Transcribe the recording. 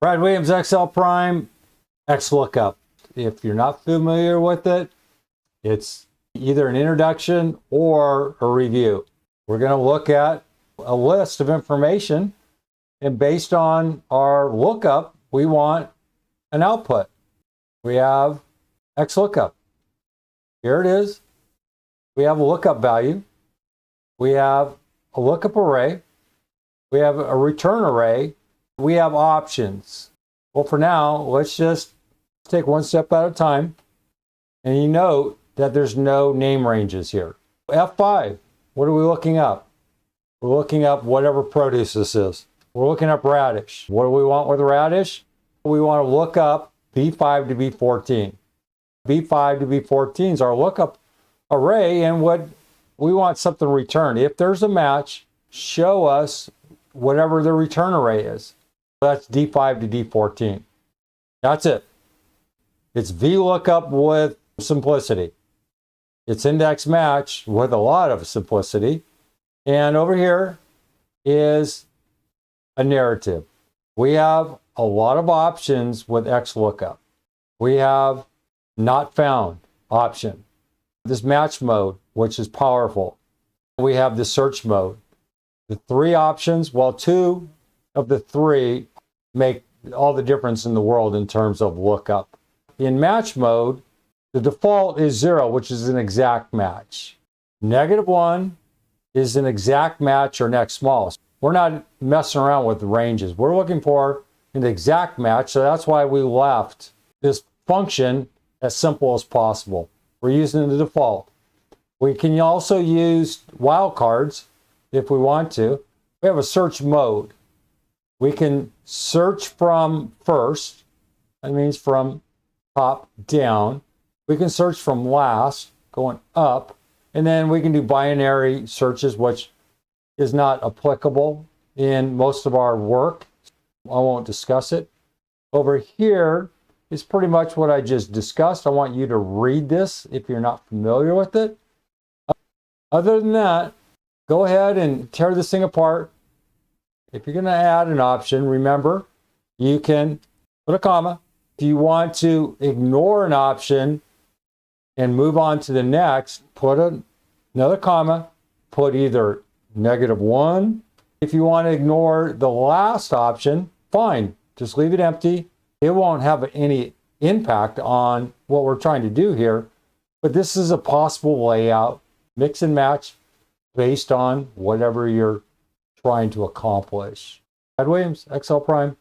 Brad Williams, XL Prime, XLOOKUP. If you're not familiar with it, it's either an introduction or a review. We're going to look at a list of information, and based on our lookup, we want an output. We have XLOOKUP. Here it is. We have a lookup value. We have a lookup array. We have a return array. We have options. Well, for now, let's just take one step at a time. And you note that there's no name ranges here. F5, what are we looking up? We're looking up whatever produce this is. We're looking up radish. What do we want with radish? We want to look up B5 to B14. B5 to B14 is our lookup array, and what we want something returned. If there's a match, show us whatever the return array is. That's D5 to D14. That's it. It's VLOOKUP with simplicity. It's index match with a lot of simplicity. And over here is a narrative. We have a lot of options with XLOOKUP. We have not found option. This match mode, which is powerful. We have the search mode. The three options, well, two of the three make all the difference in the world in terms of lookup. In match mode, the default is 0, which is an exact match. -1 is an exact match or next smallest. We're not messing around with the ranges. We're looking for an exact match, so that's why we left this function as simple as possible. We're using the default. We can also use wildcards if we want to. We have a search mode. We can search from first. That means from top down. We can search from last, going up. And then we can do binary searches, which is not applicable in most of our work. I won't discuss it. Over here is pretty much what I just discussed. I want you to read this if you're not familiar with it. Other than that, go ahead and tear this thing apart. If you're going to add an option, remember, you can put a comma. If you want to ignore an option and move on to the next, put another comma, put either -1. If you want to ignore the last option, fine, just leave it empty. It won't have any impact on what we're trying to do here, but this is a possible layout, mix and match based on whatever you're trying to accomplish. Brad Williams, XL Prime.